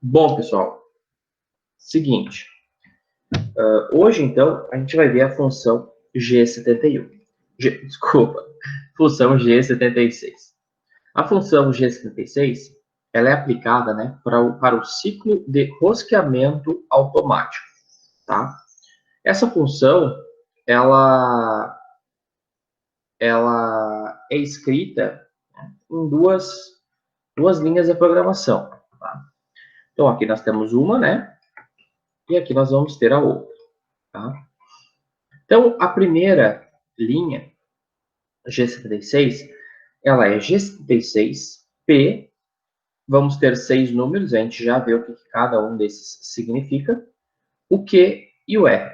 Bom, pessoal, seguinte. Hoje, então, a gente vai ver a função G71. Desculpa, função G76. A função G76, ela é aplicada, né, para o ciclo de rosqueamento automático, tá? Essa função, ela, ela é escrita em duas linhas de programação, tá? Então, aqui nós temos uma, né? E aqui nós vamos ter a outra, tá? Então, a primeira linha, G76, ela é G76P, vamos ter 6 números, a gente já vê o que cada um desses significa, o Q e o R.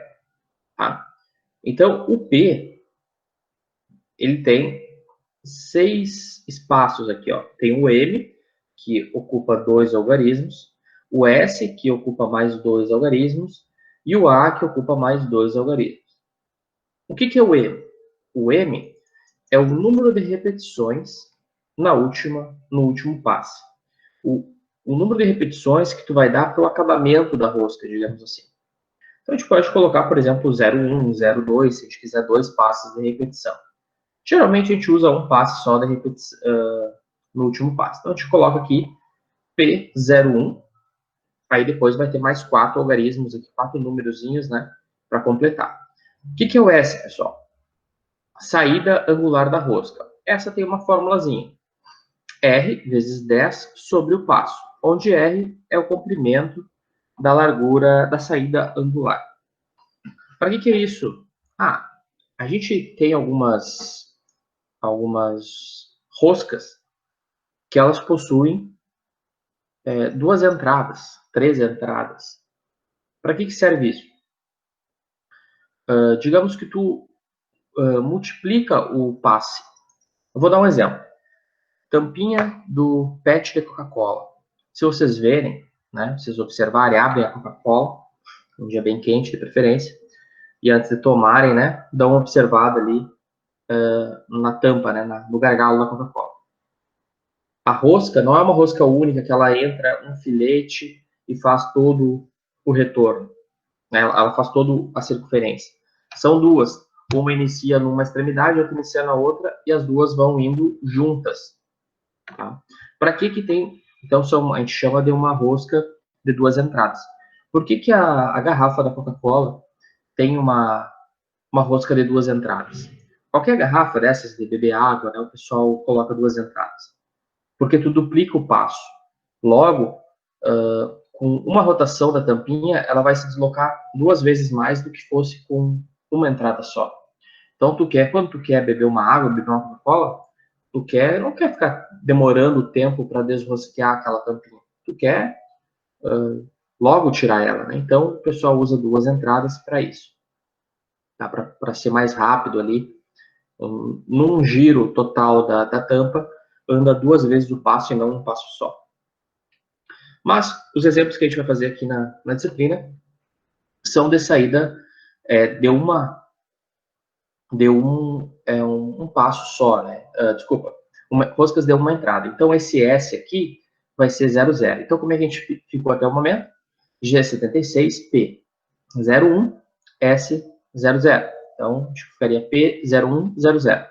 Tá? Então, o P, ele tem 6 espaços aqui. Ó. Tem o M, que ocupa 2 algarismos, o S, que ocupa mais 2 algarismos, e o A, que ocupa mais 2 algarismos. O que é o M? O M é o número de repetições no último passe. O número de repetições que tu vai dar para o acabamento da rosca, digamos assim. Então, a gente pode colocar, por exemplo, 0,1, 0,2, se a gente quiser 2 passes de repetição. Geralmente, a gente usa um passe só de repetição, no último passe. Então, a gente coloca aqui P01, aí depois vai ter mais 4 algarismos, aqui, 4 númerozinhos, né, para completar. O que é o S, pessoal? Saída angular da rosca. Essa tem uma formulazinha. R vezes 10 sobre o passo, onde R é o comprimento da largura da saída angular. Para que é isso? A gente tem algumas roscas que elas possuem 2 entradas, 3 entradas. Para que serve isso? Digamos que tu multiplica o passe. Eu vou dar um exemplo. Tampinha do PET de Coca-Cola. Se vocês verem, né, vocês observarem, abrem a Coca-Cola, um dia bem quente de preferência, e antes de tomarem, né, dão uma observada ali na tampa, né, no gargalo da Coca-Cola. A rosca não é uma rosca única que ela entra um filete e faz todo o retorno, né, ela faz toda a circunferência. São duas, uma inicia numa extremidade, outra inicia na outra, e as duas vão indo juntas. Tá? Para que tem, então a gente chama de uma rosca de 2 entradas. Por que a garrafa da Coca-Cola tem uma rosca de 2 entradas? Qualquer garrafa dessas de beber água, né, o pessoal coloca 2 entradas. Porque tu duplica o passo. Logo, com uma rotação da tampinha, ela vai se deslocar 2 vezes mais do que fosse com uma entrada só. Então, quando tu quer beber uma água, beber uma Coca-Cola, não quer ficar demorando tempo para desrosquear aquela tampinha. Tu quer logo tirar ela, né? Então, o pessoal usa 2 entradas para isso. Tá? Para ser mais rápido ali. Num giro total da tampa, anda 2 vezes o passo e não um passo só. Mas os exemplos que a gente vai fazer aqui na disciplina são de saída de um passo só, né? Desculpa, roscas de uma entrada. Então, esse S aqui vai ser 0, 0. Então, como é que a gente ficou até o momento? G76, P 01, S 00. Então, a gente ficaria P01, 00.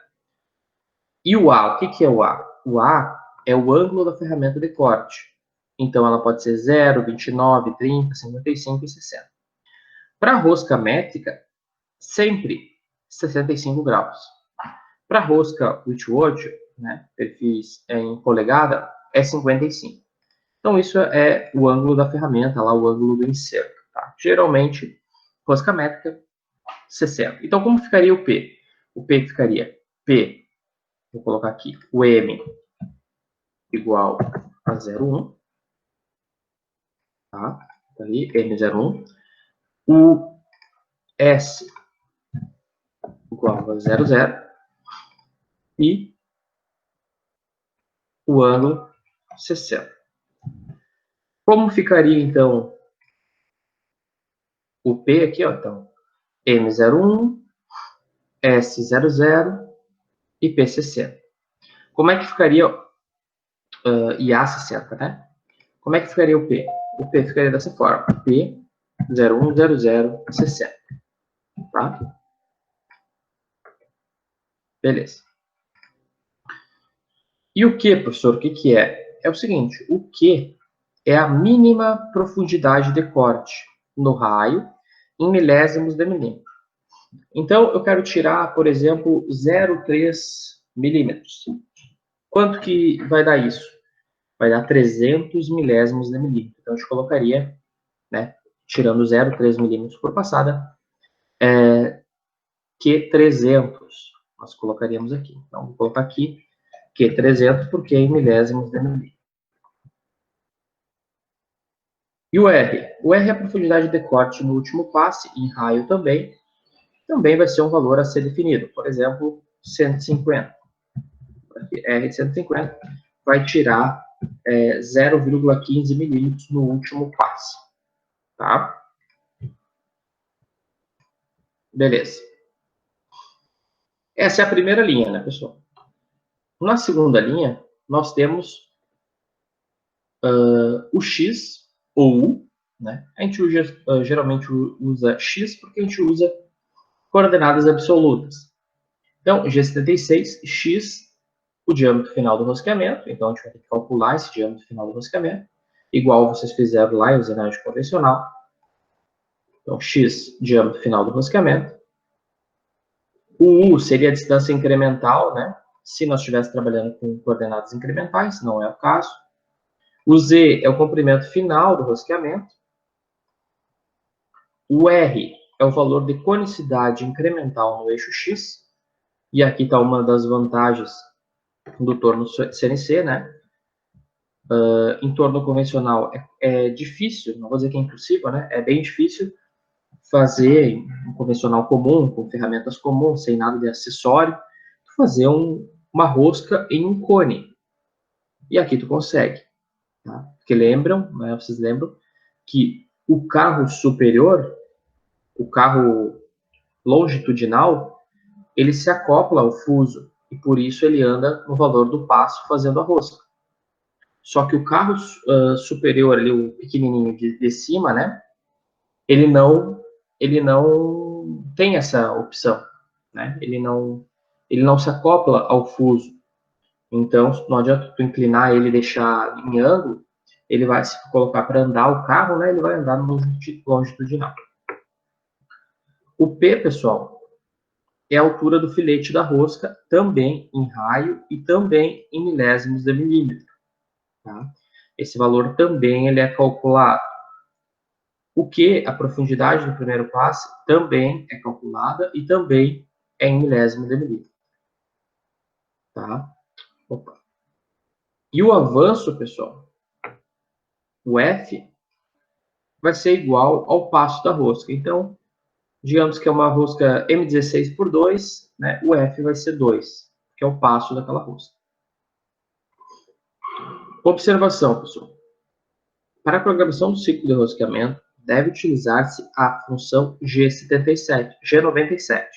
E o A, o que é o A? O A é o ângulo da ferramenta de corte. Então, ela pode ser 0, 29, 30, 55 e 60. Para a rosca métrica, sempre 65 graus. Para a rosca Whitworth, né, perfis em polegada, é 55. Então, isso é o ângulo da ferramenta, lá o ângulo do inserto. Tá? Geralmente, rosca métrica, 60. Então, como ficaria o P? O P ficaria P, vou colocar aqui, o M igual a 0,1. Tá? Ali, M01. O S igual a 0,0. E o ângulo 60. Como ficaria, então, o P aqui, ó, então, M01, S00 e P60. Como é que ficaria, e A60, né? Como é que ficaria o P? o P ficaria dessa forma. P 010060. Tá? Beleza. E o Q, professor, o que que é? É o seguinte, o Q é a mínima profundidade de corte no raio em milésimos de milímetro. Então, eu quero tirar, por exemplo, 0,3 milímetros. Quanto que vai dar isso? Vai dar 300 milésimos de milímetro. Então, a gente colocaria, né, tirando 0,3 milímetros por passada, Q300. Nós colocaríamos aqui. Então, vou colocar aqui Q300 porque é em milésimos de milímetro. E o R? O R é a profundidade de corte no último passe, em raio também. Também vai ser um valor a ser definido. Por exemplo, 150. R de 150 vai tirar 0,15 milímetros no último passe. Tá? Beleza. Essa é a primeira linha, né, pessoal? Na segunda linha, nós temos o X ou U, né? A gente geralmente usa X porque a gente usa coordenadas absolutas. Então, G76, X, o diâmetro final do rosqueamento. Então, a gente vai ter que calcular esse diâmetro final do rosqueamento, igual vocês fizeram lá em usinagem convencional. Então, X, diâmetro final do rosqueamento. O U seria a distância incremental, né? Se nós estivéssemos trabalhando com coordenadas incrementais, não é o caso. O Z é o comprimento final do rosqueamento. O R é o valor de conicidade incremental no eixo X. E aqui está uma das vantagens do torno CNC, né? Em torno convencional é difícil, não vou dizer que é impossível, né? É bem difícil fazer um convencional comum, com ferramentas comuns, sem nada de acessório, fazer uma rosca em um cone. E aqui tu consegue. Tá? Porque lembram, né, vocês lembram, que o carro superior, o carro longitudinal, ele se acopla ao fuso, e por isso ele anda no valor do passo fazendo a rosca. Só que o carro superior, ali, o pequenininho de cima, né, ele não tem essa opção, né? Ele não se acopla ao fuso. Então, não adianta tu inclinar ele e deixar em ângulo, ele vai se colocar para andar o carro, né? Ele vai andar no longitudinal. O P, pessoal, é a altura do filete da rosca, também em raio e também em milésimos de milímetro. Tá? Esse valor também ele é calculado. O que a profundidade do primeiro passe também é calculada e também é em milésimo de milímetro. Tá? Opa. E o avanço, pessoal, o F, vai ser igual ao passo da rosca. Então, digamos que é uma rosca M16 por 2, né? O F vai ser 2, que é o passo daquela rosca. Observação, pessoal. Para a programação do ciclo de rosqueamento, deve utilizar-se a função G97,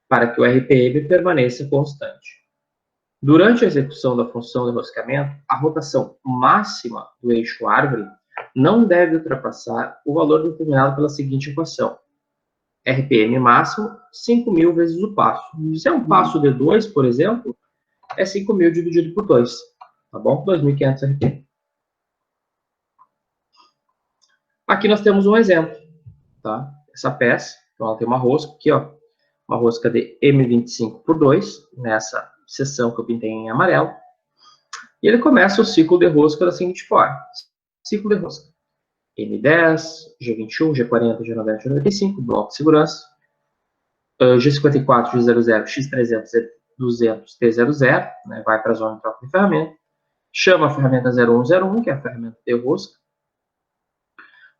para que o RPM permaneça constante. Durante a execução da função de rosqueamento, a rotação máxima do eixo árvore não deve ultrapassar o valor determinado pela seguinte equação. RPM máximo, 5.000 vezes o passo. Se é um passo de 2, por exemplo, é 5.000 dividido por 2. Tá bom? 2.500 RPM. Aqui nós temos um exemplo. Tá? Essa peça, então ela tem uma rosca aqui, ó, uma rosca de M25 por 2, nessa seção que eu pintei em amarelo. E ele começa o ciclo de rosca da seguinte forma. Ciclo de rosca. M10, G21, G40, G90, G95, bloco de segurança. G54, G00, X300, Z200, T00, né, vai para a zona de troca de ferramenta. Chama a ferramenta 0101, que é a ferramenta de rosca.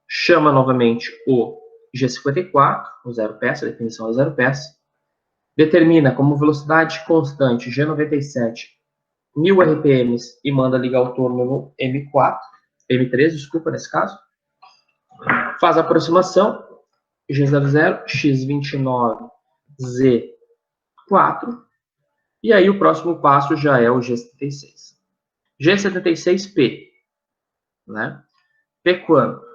Chama novamente o G54, o zero peça, a definição é zero peça. Determina como velocidade constante G97 1000 RPMs e manda ligar o torno no M3, desculpa, nesse caso. Faz a aproximação, G00, X29, Z4. E aí o próximo passo já é o G76. G76P, né? P quanto?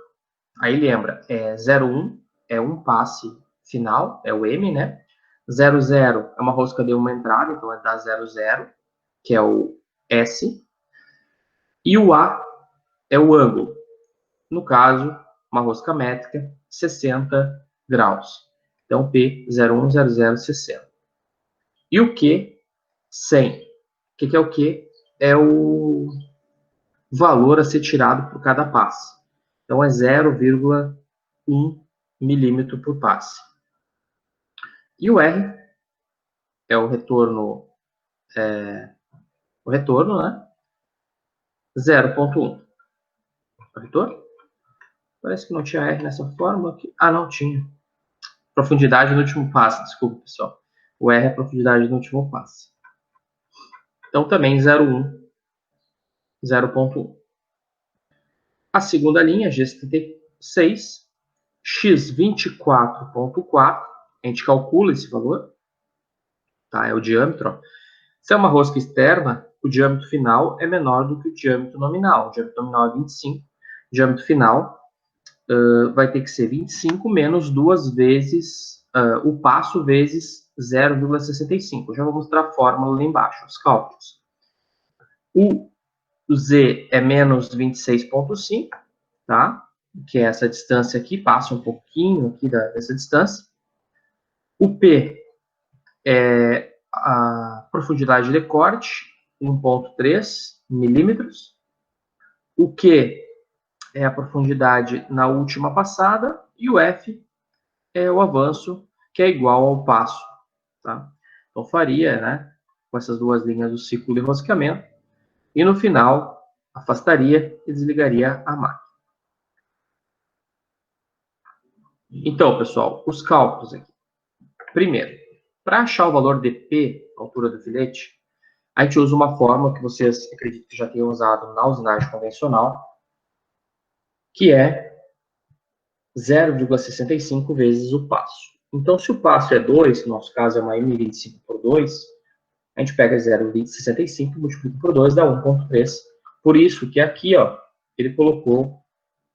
Aí lembra, 0,1 é um passe final, é o M, né? 0,0 é uma rosca de uma entrada, então é da 0,0, que é o S. E o A é o ângulo. No caso, uma rosca métrica, 60 graus. Então, P, 0,10060. E o Q, 100. O que é o Q? É o valor a ser tirado por cada passe. Então, é 0,1 milímetro por passe. E o R é o retorno, né? 0,1. O retorno? Parece que não tinha R nessa fórmula aqui. Ah, não tinha. Profundidade no último passe, desculpa, pessoal. O R é a profundidade no último passe. Então, também 0,1, 0,1. A segunda linha, G76, x 24,4. A gente calcula esse valor. Tá? É o diâmetro. Ó. Se é uma rosca externa, o diâmetro final é menor do que o diâmetro nominal. O diâmetro nominal é 25. O diâmetro final vai ter que ser 25 menos 2 vezes o passo vezes 0,65. Já vou mostrar a fórmula lá embaixo, os cálculos. O Z é menos 26,5, tá? Que é essa distância aqui, passa um pouquinho aqui dessa distância. O P é a profundidade de corte, 1,3 milímetros. O Q é a profundidade na última passada. E o F é o avanço, que é igual ao passo. Tá? Então, faria, né, com essas duas linhas, o ciclo de rosqueamento. E no final, afastaria e desligaria a máquina. Então, pessoal, os cálculos aqui. Primeiro, para achar o valor de P, a altura do filete, a gente usa uma fórmula que vocês acredito que já tenham usado na usinagem convencional, que é 0,65 vezes o passo. Então, se o passo é 2, no nosso caso é uma M25 por 2, a gente pega 0,65, multiplica por 2, dá 1,3. Por isso que aqui, ó, ele colocou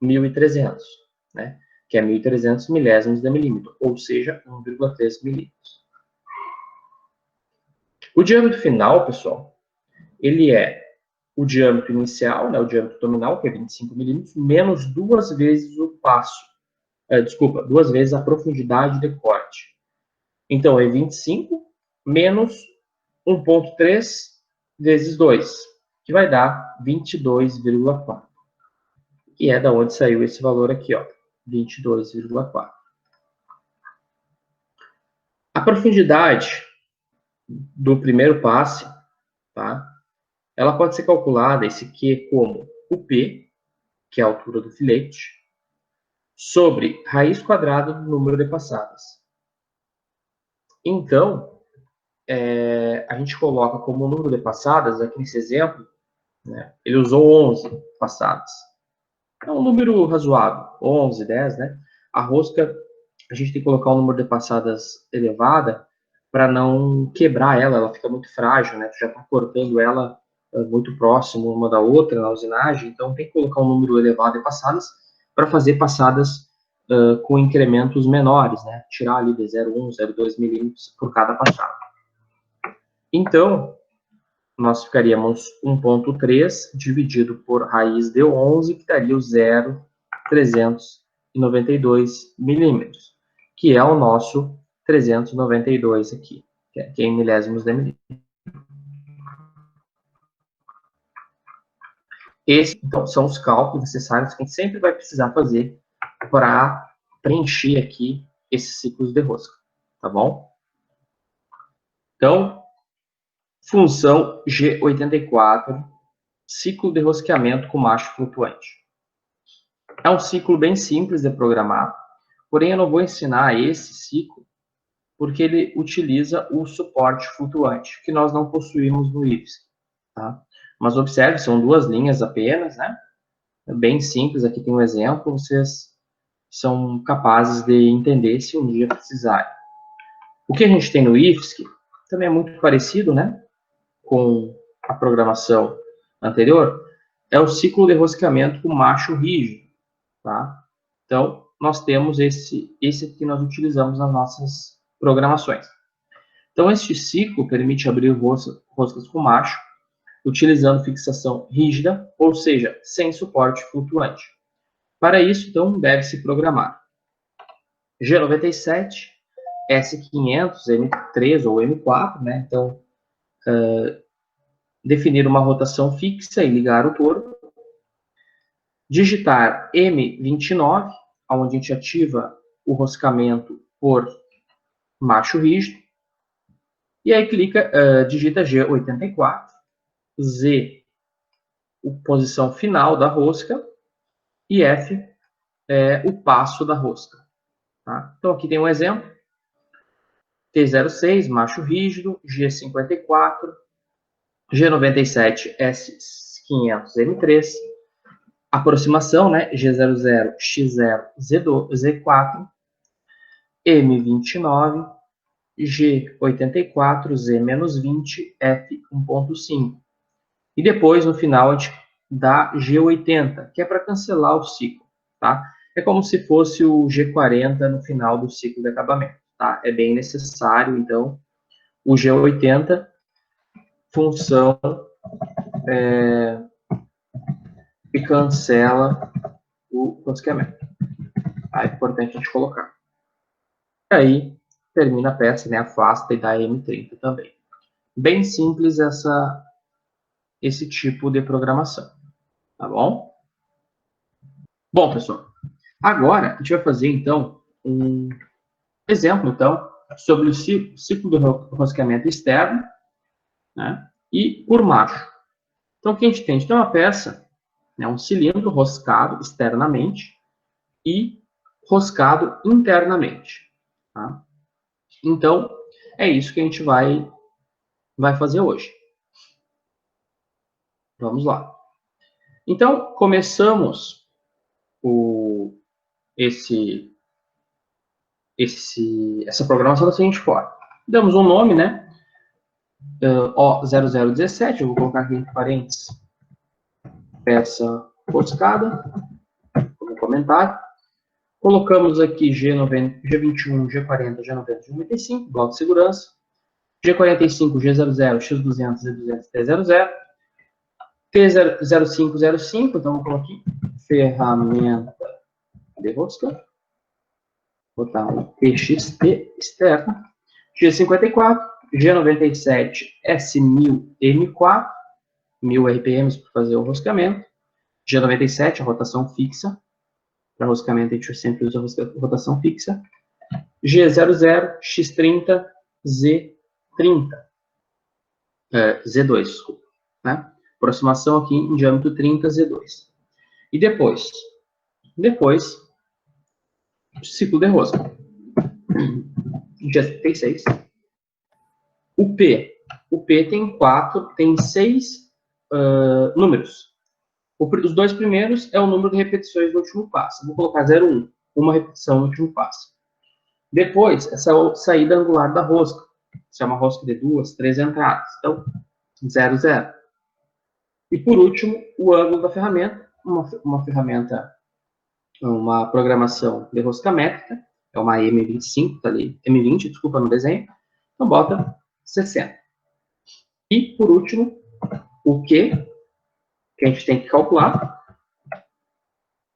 1.300, né? Que é 1.300 milésimos de milímetro, ou seja, 1,3 milímetros. O diâmetro final, pessoal, ele é o diâmetro inicial, né, o diâmetro nominal, que é 25 milímetros, menos 2 vezes o passo. Desculpa, 2 vezes a profundidade de corte. Então, é 25 menos 1,3 vezes 2, que vai dar 22,4. Que é da onde saiu esse valor aqui, ó, 22,4. A profundidade do primeiro passe, tá? Ela pode ser calculada, esse Q, como o P, que é a altura do filete, sobre raiz quadrada do número de passadas. Então, a gente coloca como número de passadas, aqui nesse exemplo, né, ele usou 11 passadas. É um número razoável, 11, 10, né? A rosca, a gente tem que colocar um número de passadas elevada para não quebrar ela fica muito frágil, né? Tu já está cortando ela muito próximo uma da outra na usinagem, então tem que colocar um número elevado de passadas para fazer passadas com incrementos menores, né? Tirar ali de 0,1, 0,2 milímetros por cada passada. Então, nós ficaríamos 1,3 dividido por raiz de 11, que daria o 0,392 milímetros, que é o nosso 392 aqui, que é em milésimos de milímetro. Esses, então, são os cálculos necessários que a gente sempre vai precisar fazer para preencher aqui esses ciclos de rosca, tá bom? Então, função G84, ciclo de rosqueamento com macho flutuante. É um ciclo bem simples de programar, porém eu não vou ensinar esse ciclo porque ele utiliza o suporte flutuante, que nós não possuímos no IFSC. Tá? Mas observe, são duas linhas apenas, né? É bem simples, aqui tem um exemplo, vocês são capazes de entender se um dia precisarem. O que a gente tem no IFSC também é muito parecido, né? Com a programação anterior, é o ciclo de rosqueamento com macho rígido. tá? Então, nós temos esse que nós utilizamos nas nossas programações. Então, este ciclo permite abrir roscas com macho, utilizando fixação rígida, ou seja, sem suporte flutuante. Para isso, então, deve-se programar G97, S500, M3 ou M4, né? Então, definir uma rotação fixa e ligar o toro. Digitar M29, onde a gente ativa o roscamento por macho rígido. E aí digita G84, Z, posição final da rosca, e F, o passo da rosca. Tá? Então, aqui tem um exemplo. T06, macho rígido, G54, G97, S500, M3, aproximação, né? G00, X0, Z4, M29, G84, Z-20, F1.5. E depois, no final, a gente dá G80, que é para cancelar o ciclo, tá? É como se fosse o G40 no final do ciclo de acabamento, tá? É bem necessário, então, o G80, função que cancela o rosqueamento. Tá? É importante a gente colocar. E aí, termina a peça, né? Afasta e dá M30 também. Bem simples esse tipo de programação, tá bom? Bom, pessoal, agora a gente vai fazer, então, um exemplo, então, sobre o ciclo do rosqueamento externo, né, e por macho. Então, o que a gente tem? A gente tem uma peça, né, um cilindro roscado externamente e roscado internamente. Tá? Então, é isso que a gente vai fazer hoje. Vamos lá. Então, começamos essa programação da seguinte forma. Damos um nome, né? O0017, eu vou colocar aqui entre parênteses, peça roscada, como comentário. Colocamos aqui G21, G40, G90, G95, bloco de segurança. G45, G00, X200, Z200, T00. T0505, então vou colocar aqui, ferramenta de rosca. Botar um TXT externo. G54, G97, S1000, M4, 1000 RPMs para fazer o roscamento. G97, a rotação fixa. Para roscamento, a gente sempre usa a rotação fixa. G00, X30, Z30. Z2, desculpa. Né? Aproximação aqui em diâmetro 30, Z2. E depois, ciclo de rosca. G36. O P tem 6 números. Os dois primeiros é o número de repetições do último passo. Vou colocar 0,1, uma repetição no último passo. Depois, essa saída angular da rosca. Se é uma rosca de 2, 3 entradas. Então, 0, 0. E por último, o ângulo da ferramenta. Uma programação de rosca métrica. É uma M25, tá ali. M20, desculpa, no desenho. Então, bota 60. E, por último, o Q, que a gente tem que calcular.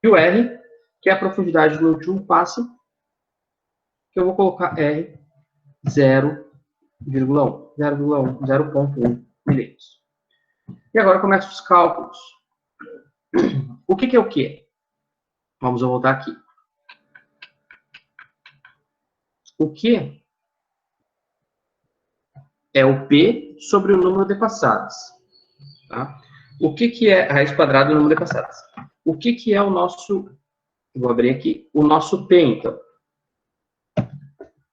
E o R, que é a profundidade do último passo, que eu vou colocar R 0,1 milímetros. E agora começam os cálculos. O que é o quê? Vamos voltar aqui. O que é o P sobre o número de passadas. Tá? O que é a raiz quadrada do número de passadas? O que é o nosso... Vou abrir aqui. O nosso P, então.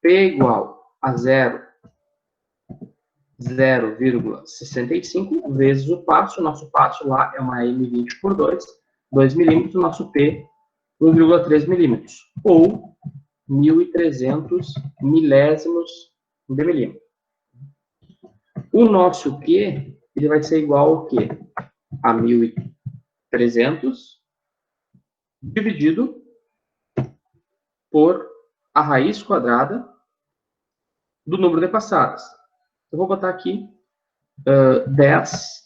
P igual a 0,65 vezes o passo. O nosso passo lá é uma M20 por 2 milímetros. O nosso P, 1,3 milímetros. Ou 1.300 milésimos de milímetro. O nosso Q, ele vai ser igual ao quê? A 1.300 dividido por a raiz quadrada do número de passadas. Eu vou botar aqui 10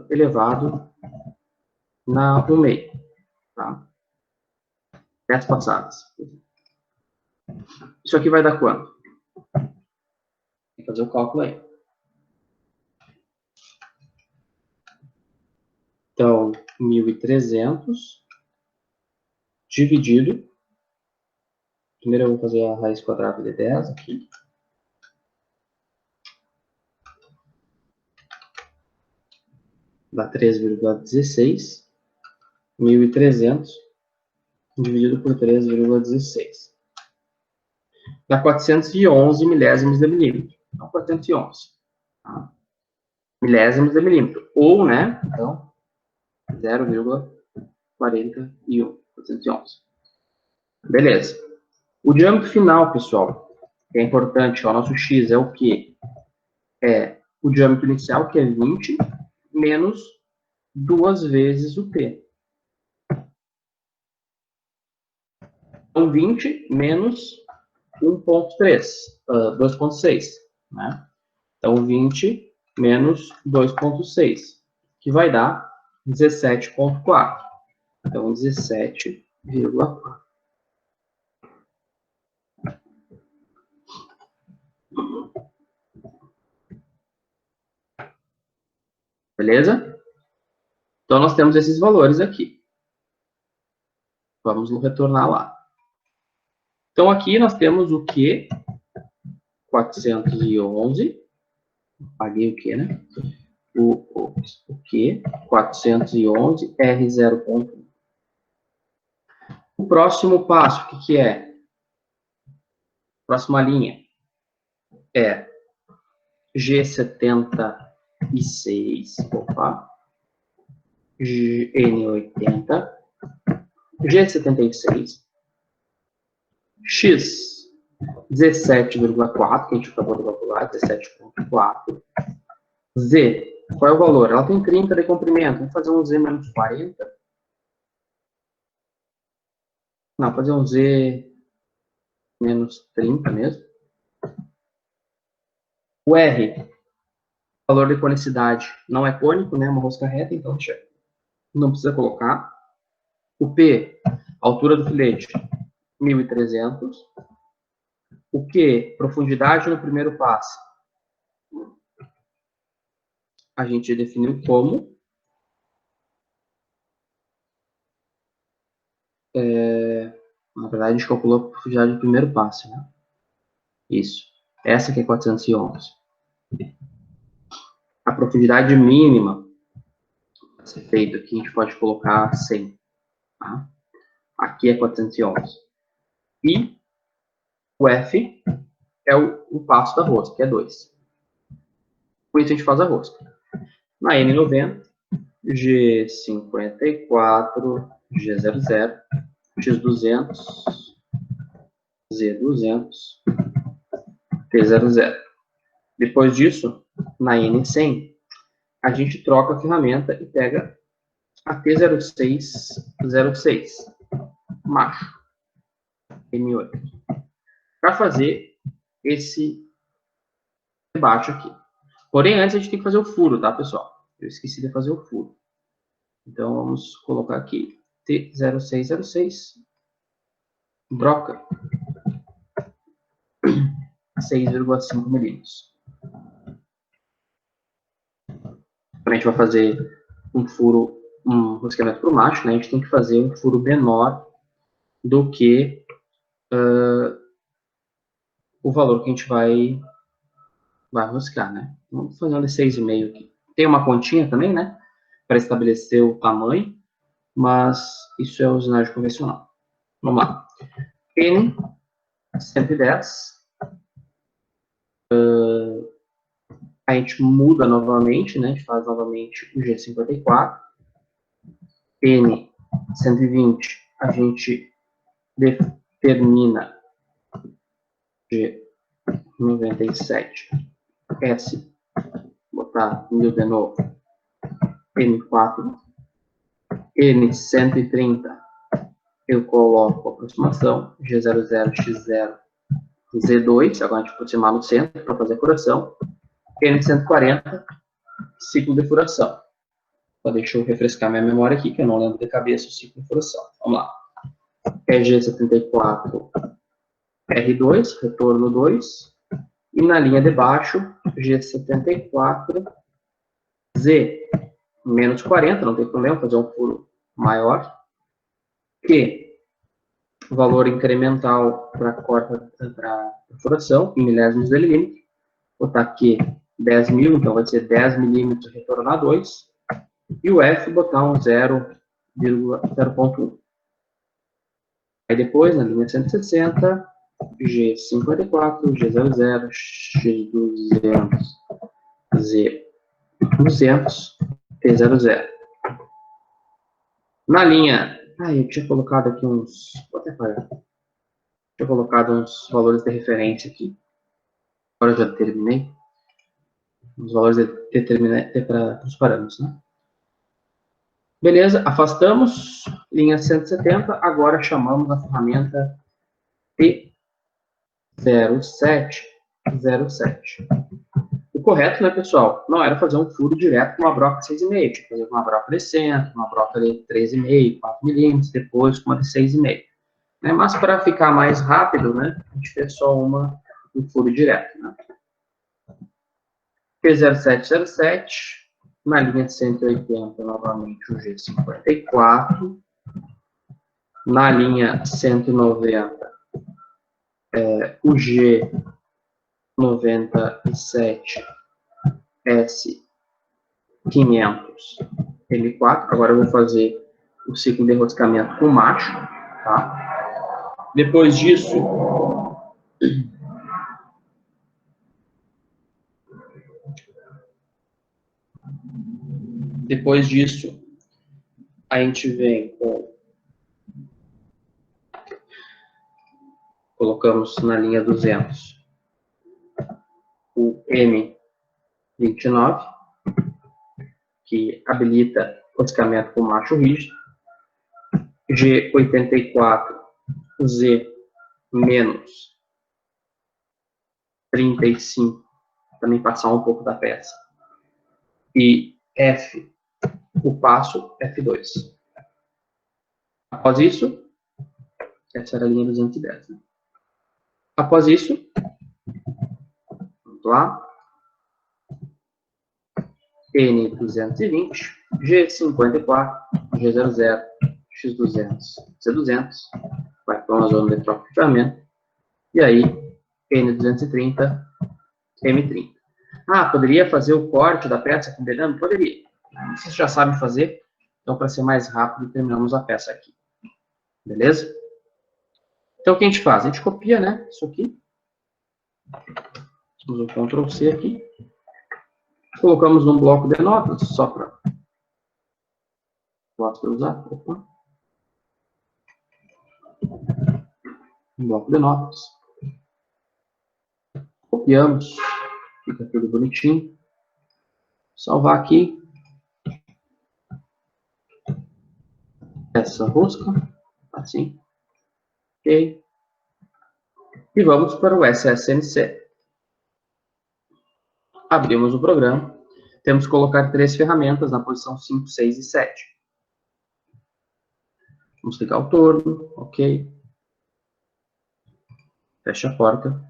elevado na 1 meio. Tá? 10 passadas. Isso aqui vai dar quanto? Tem que fazer o cálculo aí. Então, 1.300 dividido. Primeiro eu vou fazer a raiz quadrada de 10 aqui. Dá 3,16. 1.300 dividido por 3,16. Dá 411 milésimos de milímetro. Então, 411. Tá? Milésimos de milímetro. Ou, né? Então, 0,41. 411. Beleza. O diâmetro final, pessoal, que é importante, ó, nosso x é o quê? É o diâmetro inicial, que é 20, menos 2 vezes o t. Então, 20 menos 1,3, 2,6, né? Então, 20 menos 2,6, que vai dar 17,4. Então, 17,4. Beleza? Então, nós temos esses valores aqui. Vamos retornar lá. Então, aqui nós temos o Q, 411. Paguei o Q, né? O Q, 411, R 0,1. O próximo passo, o que é? Próxima linha é G76, opa, N80, G76, X 17,4, que a gente acabou de calcular, 17,4. Z, qual é o valor? Ela tem 30 de comprimento. Vamos fazer um Z menos 40. Não, fazer um Z menos 30 mesmo. O R, valor de conicidade, não é cônico, né? É uma rosca reta, então não precisa colocar. O P, altura do filete, 1.300. O Q, profundidade no primeiro passo, a gente definiu como na verdade, a gente calculou a profundidade do primeiro passo, né? Isso. Essa aqui é 411. A profundidade mínima a ser feita aqui, a gente pode colocar 100. Tá? Aqui é 411. E o F é o passo da rosca, que é 2. Com isso, a gente faz a rosca. Na N90, G54, G00, X200, Z200, T00. Depois disso, na N100, a gente troca a ferramenta e pega a T0606, macho, M8, para fazer esse debate aqui. Porém, antes a gente tem que fazer o furo, tá, pessoal? Eu esqueci de fazer o furo. Então, vamos colocar aqui T0606, broca, 6,5 milímetros. Quando a gente vai fazer um furo, um rosqueamento para o macho, né, a gente tem que fazer um furo menor do que o valor que a gente vai roscar, né? Vamos fazer um de 6,5 aqui. Tem uma continha também, né? Para estabelecer o tamanho, mas isso é usinagem convencional. Vamos lá. N 110. A gente muda novamente, né? A gente faz novamente o G54. N 120, a gente determina G97. S, botar 1000 de novo. N4. N130, eu coloco a aproximação G00, X0, Z2, agora a gente aproximar no centro para fazer a furação, N de 140, ciclo de furação. Então, deixa eu refrescar minha memória aqui, que eu não lembro de cabeça o ciclo de furação. Vamos lá. G74, R2, retorno 2, e na linha de baixo, G74, Z, menos 40, não tem problema, fazer um furo maior, que o valor incremental para a furação, em milésimos de milímetro, vou botar aqui 10 mil, então vai ser 10 milímetros retornar 2, e o F botar um 0,1. Aí depois, na linha 160, G54, G00, X200, Z200, T00. Na linha... eu tinha colocado aqui uns... Vou até parar. Tinha colocado uns valores de referência aqui. Agora eu já terminei. Os valores para os parâmetros, né? Beleza, afastamos. Linha 170. Agora chamamos a ferramenta T0707. O correto, né, pessoal? Não era fazer um furo direto com uma broca 6,5. Tinha que fazer com uma broca de centro, uma broca de 3,5, 4 milímetros, depois com uma de 6,5. Né? Mas para ficar mais rápido, né, a gente fez só um furo direto. Né? P0707, na linha de 180, novamente o G54. Na linha 190, o G97, S500, M4. Agora eu vou fazer o ciclo de enroscamento com macho, tá? Depois disso, a gente vem com... Colocamos na linha 200 o M29, que habilita enroscamento com macho rígido. G84, Z menos 35, também passar um pouco da peça. E F, o passo F2. Após isso, essa era a linha 210. Né? Após isso, vamos lá, N220, G54, G00, X200, C200, vai para uma zona de troca de ferramenta, e aí N230, M30. Poderia fazer o corte da peça com dedame? Poderia. Vocês já sabem fazer, então para ser mais rápido, terminamos a peça aqui. Beleza? Então o que a gente faz? A gente copia, né, isso aqui. Vamos o Ctrl C aqui. Colocamos num bloco de notas, só para... Gosto de usar. Opa. Um bloco de notas. Copiamos. Fica tudo bonitinho. Salvar aqui. Essa rosca. Assim. Ok. E vamos para o SSNC. Abrimos o programa. Temos que colocar 3 ferramentas na posição 5, 6 e 7. Vamos ligar o torno. Ok. Fecha a porta.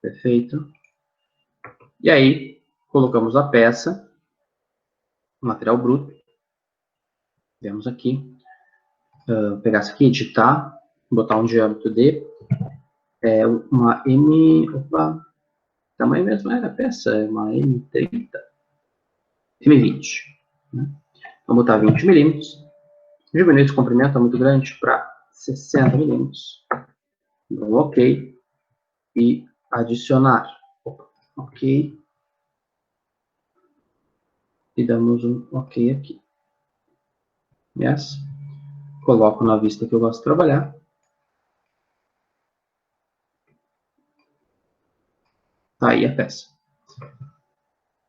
Perfeito. E aí, colocamos a peça. Material bruto. Vemos aqui. Pegar isso aqui, editar. Botar um diâmetro de... uma M... Opa. Tamanho mesmo era a peça. É uma M30. M20. Né? Vamos botar 20 milímetros. Diminuir esse comprimento é muito grande para 60 milímetros. Então, ok. E adicionar. Ok. E damos um ok aqui. Yes. Coloco na vista que eu gosto de trabalhar. Tá aí a peça.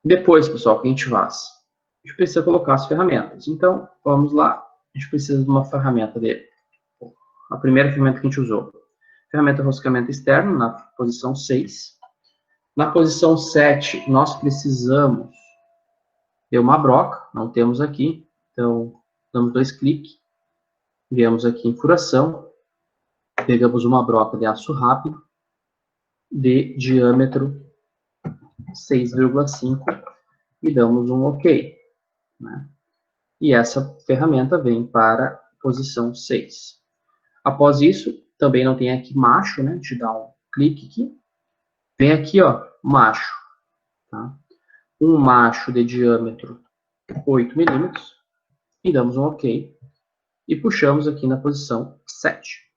Depois, pessoal, o que a gente faz? A gente precisa colocar as ferramentas. Então, vamos lá. A gente precisa de uma ferramenta de a primeira ferramenta que a gente usou. Ferramenta rosqueamento externo, na posição 6. Na posição 7, nós precisamos de uma broca, não temos aqui, então damos 2 cliques, viemos aqui em furação, pegamos uma broca de aço rápido, de diâmetro 6,5 e damos um OK. Né? E essa ferramenta vem para a posição 6. Após isso, também não tem aqui macho, né? A gente dá um clique aqui. Vem aqui, ó, macho. Tá? Um macho de diâmetro 8 milímetros. E damos um OK. E puxamos aqui na posição 7.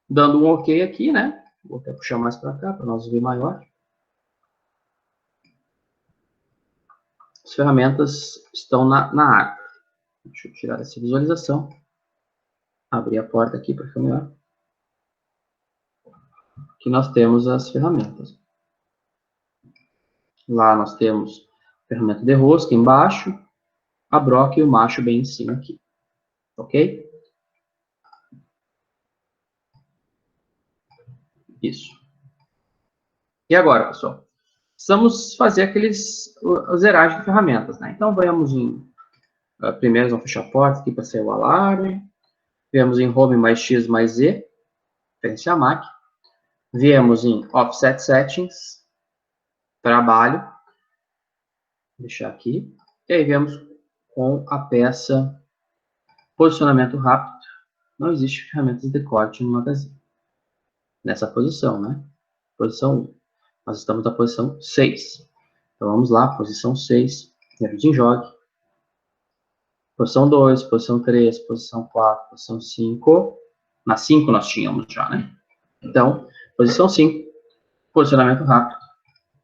Dando um OK aqui, né? Vou até puxar mais para cá, para nós ver maior. As ferramentas estão na árvore. Deixa eu tirar essa visualização. Abrir a porta aqui para ficar melhor. Aqui nós temos as ferramentas. Lá nós temos a ferramenta de rosca embaixo, a broca e o macho bem em cima aqui. Ok? Isso. E agora, pessoal? Precisamos fazer a zeragem de ferramentas, né? Então, vamos em... primeiro, vamos fechar a porta aqui para sair o alarme. Viemos em Home mais X mais Z, referência a MAC. Viemos em Offset Settings, Trabalho. Vou deixar aqui. E aí, viemos com a peça Posicionamento Rápido. Não existe ferramentas de corte no Magazine. Nessa posição, né? Posição 1. Nós estamos na posição 6. Então, vamos lá, posição 6. Viemos em jogue. Posição 2, posição 3, posição 4, posição 5. Na 5 nós tínhamos já, né? Então, posição 5, posicionamento rápido,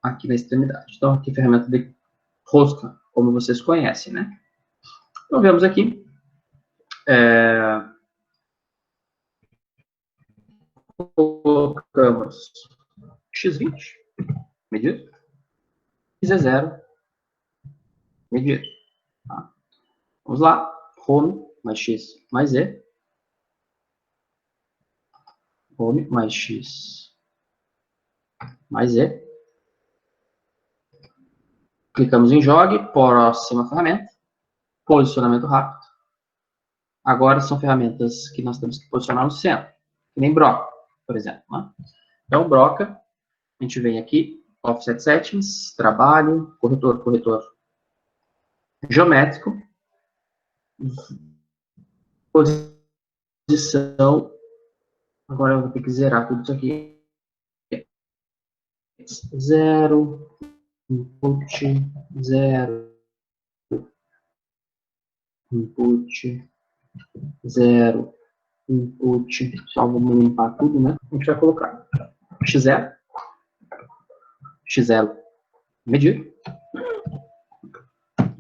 aqui na extremidade. Então, aqui ferramenta de rosca, como vocês conhecem, né? Então, vemos aqui. Colocamos X20, medir, e Z0, medir. Tá? Vamos lá, Home mais X mais Z. Home mais X mais Z. Clicamos em jogue, próxima ferramenta, posicionamento rápido. Agora são ferramentas que nós temos que posicionar no centro, que nem broca, por exemplo. Né? Então, broca, a gente vem aqui, Offset Settings, Trabalho, corretor geométrico, posição, agora eu vou ter que zerar tudo isso aqui. 0, input, 0, input, 0, input, só vamos limpar tudo, né? A gente vai colocar x0, x0, medir,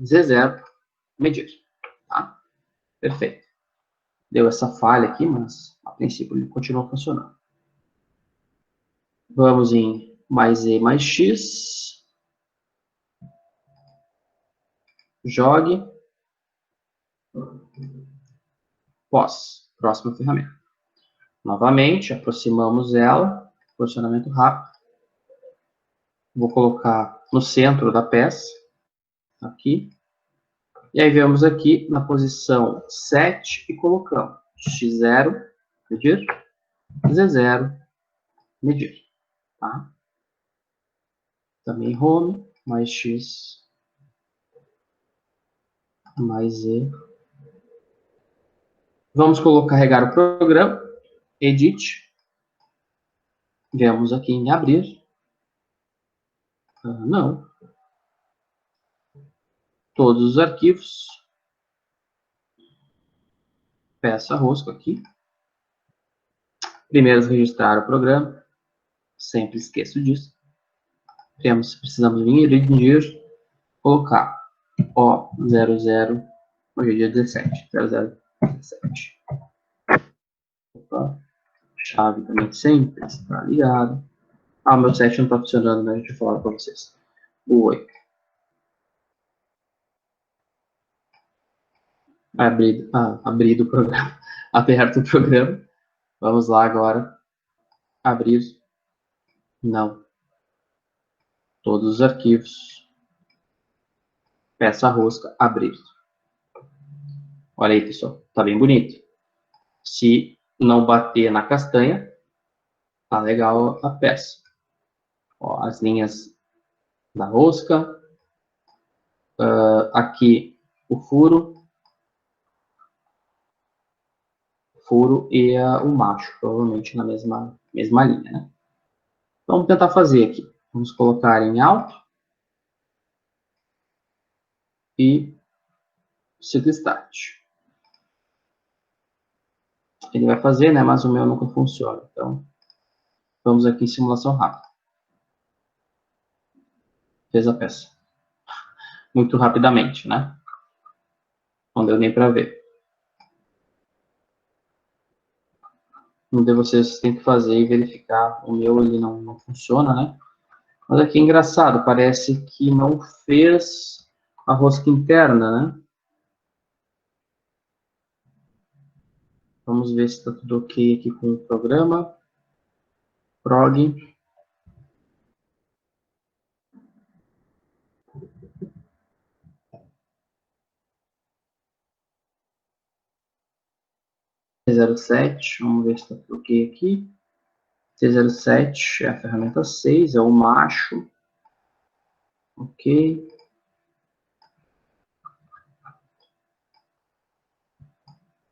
z0, medir, tá? Perfeito. Deu essa falha aqui, mas a princípio ele continua funcionando. Vamos em mais e mais x, jogue, pós, próxima ferramenta. Novamente, aproximamos ela, posicionamento rápido. Vou colocar no centro da peça, aqui. E aí viemos aqui na posição 7 e colocamos x0, medir, z0, medir. Tá? Também home, mais x, mais z. Vamos carregar o programa, edit. Viemos aqui em abrir. Não. Todos os arquivos. Peça rosca aqui. Primeiro registrar o programa. Sempre esqueço disso. Precisamos vir e colocar O00, hoje é dia 17, 0017. Opa, chave também sempre está ligado. Ah, meu set não está funcionando, né? Deixa eu falar para vocês. O 8. Abrido o programa. Aberto o programa. Vamos lá agora. Abrir. Não. Todos os arquivos. Peça rosca. Abrir. Olha aí, pessoal. Tá bem bonito. Se não bater na castanha, tá legal a peça. Ó, as linhas da rosca. Aqui o furo e o macho, provavelmente na mesma linha, né? Vamos tentar fazer aqui. Vamos colocar em alto e ciclo start. Ele vai fazer, né? Mas o meu nunca funciona. Então, vamos aqui em simulação rápida. Fez a peça. Muito rapidamente, né? Não deu nem para ver. Um de vocês tem que fazer e verificar. O meu ele não funciona, né? Mas aqui é engraçado, parece que não fez a rosca interna, né? Vamos ver se está tudo ok aqui com o programa. Prog. C07, vamos ver se está tudo ok aqui. C07 é a ferramenta 6, é o macho. Ok.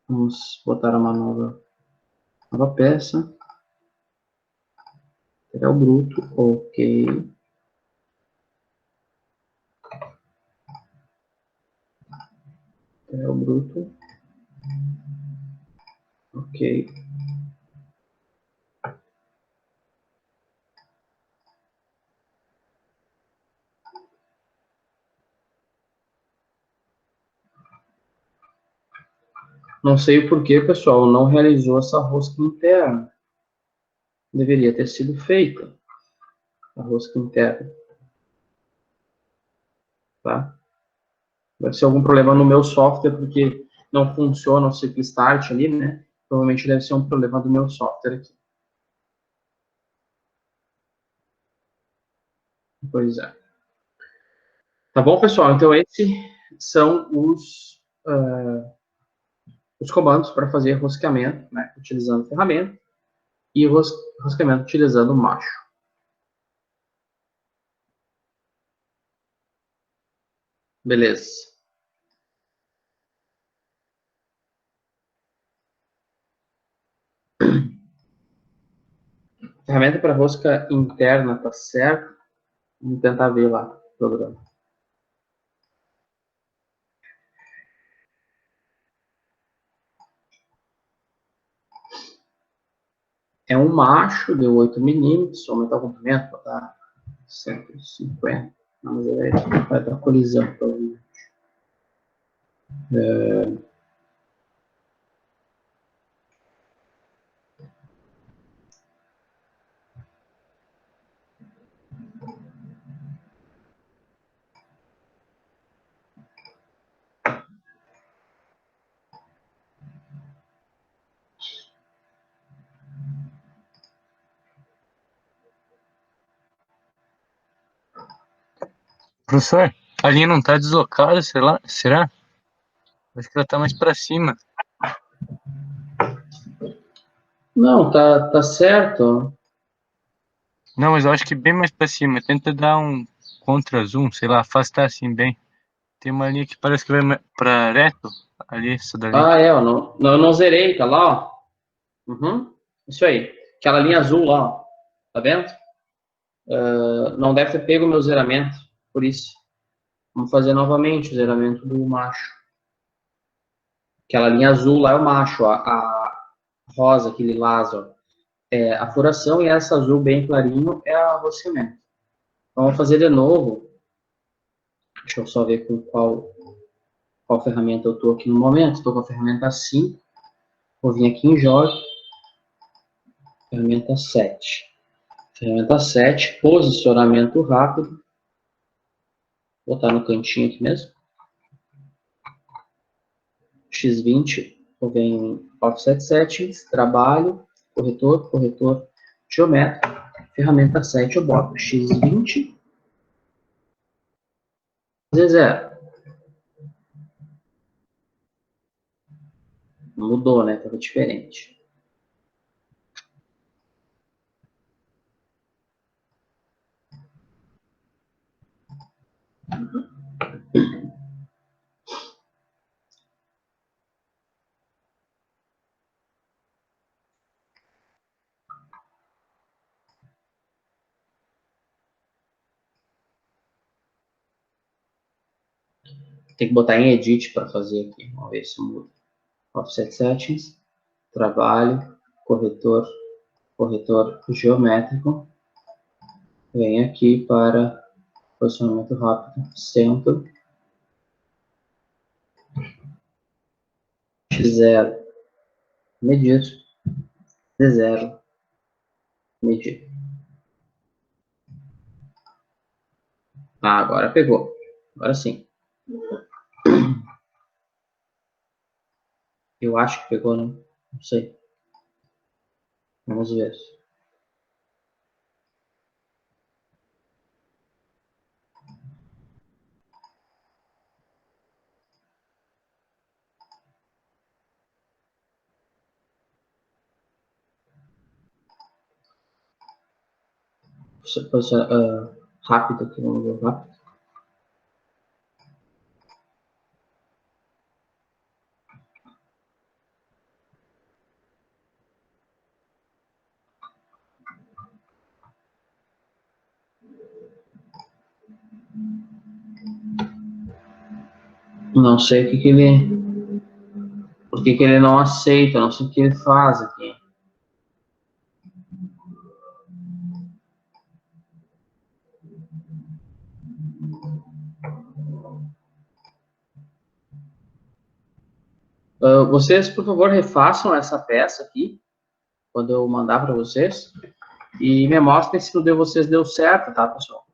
Vamos botar uma nova peça. Material bruto, ok. Material bruto, ok. Não sei o porquê, pessoal, não realizou essa rosca interna. Deveria ter sido feita a rosca interna. Tá? Deve ser algum problema no meu software, porque não funciona o ciclo start ali, né? Provavelmente deve ser um problema do meu software aqui. Pois é. Tá bom, pessoal? Então, esses são os comandos para fazer rosqueamento, né? Utilizando ferramenta e rosqueamento utilizando macho. Beleza. Ferramenta para rosca interna, tá certo? Vamos tentar ver lá o programa. É um macho de 8 milímetros, aumentar o comprimento, botar 150. Não, mas ele vai para colisão, provavelmente. Professor, a linha não tá deslocada, sei lá, será? Acho que ela tá mais pra cima. Não, tá certo. Não, mas eu acho que bem mais pra cima. Tenta dar um contra zoom, sei lá, afastar assim bem. Tem uma linha que parece que vai pra reto. Ali, essa dali. Ah, eu não zerei, tá lá, ó. Uhum, isso aí. Aquela linha azul lá, ó. Tá vendo? Não deve ter pego o meu zeramento, por isso. Vamos fazer novamente o zeramento do macho. Aquela linha azul lá é o macho, a rosa, aquele lilás, ó, é a furação, e essa azul bem clarinho é a rosqueamento. Então, vamos fazer de novo. Deixa eu só ver com qual ferramenta eu estou aqui no momento. Estou com a ferramenta 5. Vou vir aqui em Jorge. Ferramenta 7. Ferramenta 7, posicionamento rápido. Vou botar no cantinho aqui mesmo. X20, Eu venho em Offset Settings, Trabalho, Corretor, Corretor Geométrico, ferramenta 7, eu boto x20, fazer 0. Mudou, né? Estava diferente. Tem que botar em Edit para fazer aqui. Vamos ver se muda. Offset Settings, Trabalho, Corretor, Corretor Geométrico. Vem aqui para posicionamento rápido, Centro, X0, Medir, Z0, Medir. Ah, agora pegou. Agora sim. Eu acho que pegou, né? Não sei. Vamos ver. Rápido aqui, vamos ver rápido. Não sei o que ele... Por que ele não aceita, não sei o que ele faz aqui. Vocês, por favor, refaçam essa peça aqui, quando eu mandar para vocês, e me mostrem se o de vocês deu certo, tá, pessoal?